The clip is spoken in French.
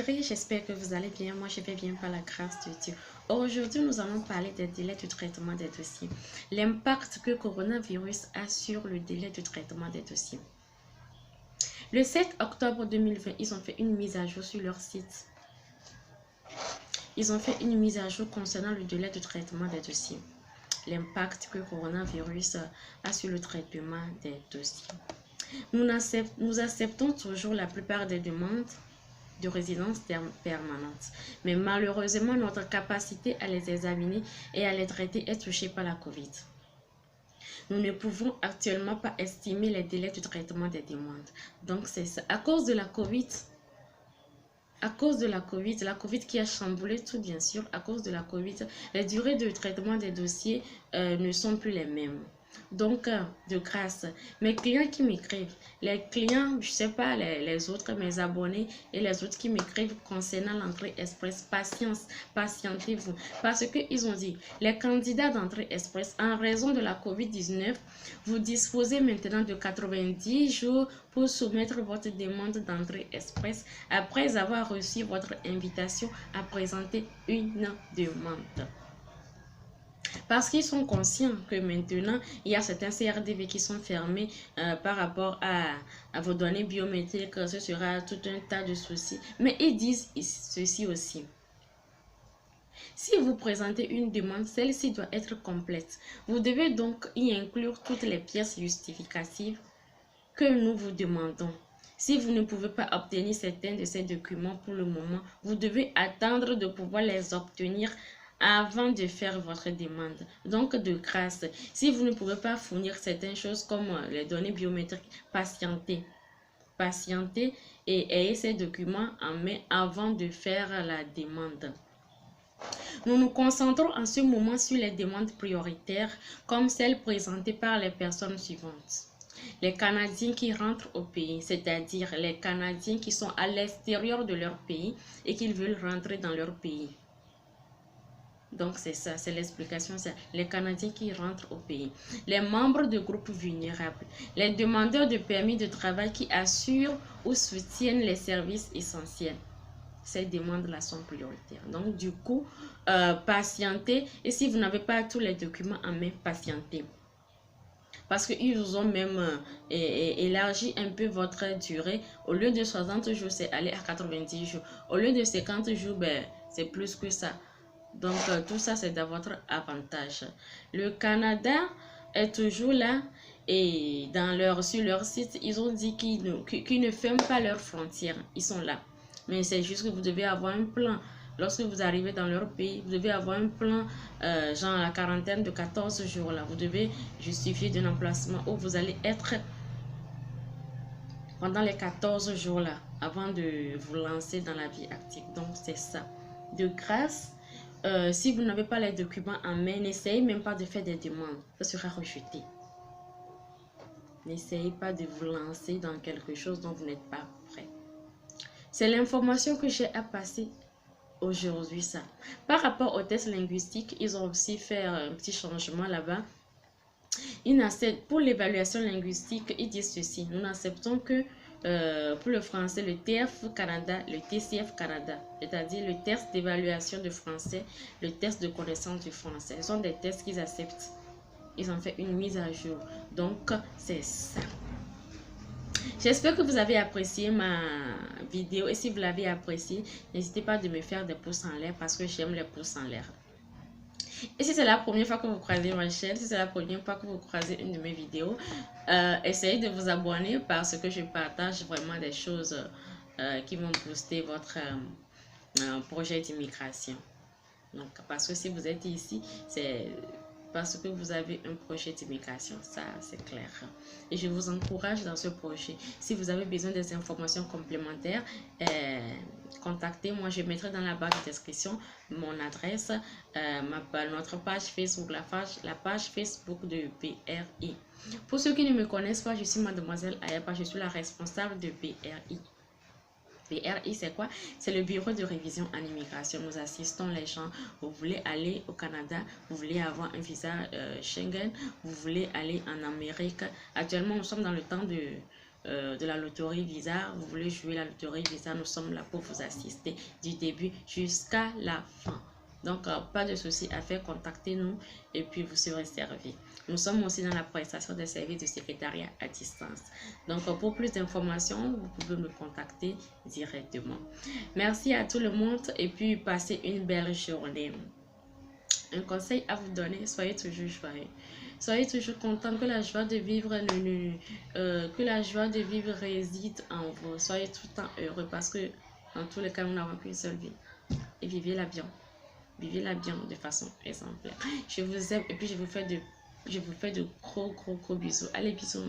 chérie, j'espère que vous allez bien. Moi, je vais bien par la grâce de Dieu. Aujourd'hui, nous allons parler des délais de traitement des dossiers. L'impact que le coronavirus a sur le délai de traitement des dossiers. Le 7 octobre 2020, ils ont fait une mise à jour sur leur site. Ils ont fait une mise à jour concernant le délai de traitement des dossiers. L'impact que le coronavirus a sur le traitement des dossiers. Nous acceptons toujours la plupart des demandes de résidence permanente. Mais malheureusement, notre capacité à les examiner et à les traiter est touchée par la COVID. Nous ne pouvons actuellement pas estimer les délais de traitement des demandes. Donc, c'est ça. À cause de la COVID, la COVID qui a chamboulé tout, bien sûr, à cause de la COVID, les durées de traitement des dossiers ne sont plus les mêmes. Donc, de grâce, mes clients qui m'écrivent, les clients, je ne sais pas, les autres, mes abonnés et les autres qui m'écrivent concernant l'entrée express, patientez-vous. Parce qu'ils ont dit, les candidats d'entrée express, en raison de la COVID-19, vous disposez maintenant de 90 jours pour soumettre votre demande d'entrée express après avoir reçu votre invitation à présenter une demande. Parce qu'ils sont conscients que maintenant, il y a certains CRDV qui sont fermés par rapport à vos données biométriques. Ce sera tout un tas de soucis. Mais ils disent ceci aussi. Si vous présentez une demande, celle-ci doit être complète. Vous devez donc y inclure toutes les pièces justificatives que nous vous demandons. Si vous ne pouvez pas obtenir certains de ces documents pour le moment, vous devez attendre de pouvoir les obtenir avant de faire votre demande. Donc, de grâce, si vous ne pouvez pas fournir certaines choses comme les données biométriques, patientez et ayez ces documents en main avant de faire la demande. Nous nous concentrons en ce moment sur les demandes prioritaires comme celles présentées par les personnes suivantes. Les Canadiens qui rentrent au pays, c'est-à-dire les Canadiens qui sont à l'extérieur de leur pays et qui veulent rentrer dans leur pays. Donc, c'est ça, c'est l'explication. Les Canadiens qui rentrent au pays. Les membres de groupes vulnérables. Les demandeurs de permis de travail qui assurent ou soutiennent les services essentiels. Ces demandes-là sont prioritaires. Donc, du coup, patientez. Et si vous n'avez pas tous les documents en main, patientez. Parce qu'ils vous ont même élargi un peu votre durée. Au lieu de 60 jours, c'est aller à 90 jours. Au lieu de 50 jours, ben, c'est plus que ça. Donc, tout ça, c'est de votre avantage. Le Canada est toujours là et sur leur site, ils ont dit qu'ils ne ferment pas leurs frontières. Ils sont là. Mais c'est juste que vous devez avoir un plan. Lorsque vous arrivez dans leur pays, vous devez avoir un plan, genre la quarantaine de 14 jours. Là. Vous devez justifier d'un emplacement où vous allez être pendant les 14 jours là, avant de vous lancer dans la vie active. Donc, c'est ça. De grâce, si vous n'avez pas les documents en main, n'essayez même pas de faire des demandes. Ça sera rejeté. N'essayez pas de vous lancer dans quelque chose dont vous n'êtes pas prêt. C'est l'information que j'ai à passer aujourd'hui, ça. Par rapport au test linguistique, ils ont aussi fait un petit changement là-bas. Pour l'évaluation linguistique, ils disent ceci. Nous n'acceptons que pour le français, le TF Canada, le TCF Canada, c'est-à-dire le test d'évaluation de français, le test de connaissance du français. Ce sont des tests qu'ils acceptent. Ils ont fait une mise à jour. Donc, c'est ça. J'espère que vous avez apprécié ma vidéo. Et si vous l'avez apprécié, n'hésitez pas de me faire des pouces en l'air parce que j'aime les pouces en l'air. Et si c'est la première fois que vous croisez ma chaîne, si c'est la première fois que vous croisez une de mes vidéos, essayez de vous abonner parce que je partage vraiment des choses qui vont booster votre projet d'immigration. Donc, parce que si vous êtes ici, c'est parce que vous avez un projet d'immigration, ça c'est clair. Et je vous encourage dans ce projet. Si vous avez besoin des informations complémentaires, contactez-moi. Je mettrai dans la barre de description mon adresse, notre page Facebook, la page Facebook de BRI. Pour ceux qui ne me connaissent pas, je suis Mademoiselle Ayapa, je suis la responsable de BRI. BRI, c'est quoi? C'est le bureau de révision en immigration. Nous assistons les gens. Vous voulez aller au Canada, vous voulez avoir un visa Schengen, vous voulez aller en Amérique. Actuellement, nous sommes dans le temps de la loterie Visa, vous voulez jouer la loterie Visa, nous sommes là pour vous assister du début jusqu'à la fin. Donc, pas de souci à faire, contactez-nous et puis vous serez servi. Nous sommes aussi dans la prestation des services de secrétariat à distance. Donc, pour plus d'informations, vous pouvez me contacter directement. Merci à tout le monde et puis passez une belle journée. Un conseil à vous donner, soyez toujours joyeux. Soyez toujours content, que la joie de vivre réside en vous. Soyez tout le temps heureux parce que dans tous les cas, nous n'avons qu'une seule vie. Et vivez-la bien. Vivez-la bien de façon exemplaire. Je vous aime et puis je vous fais de gros bisous. Allez, bisous.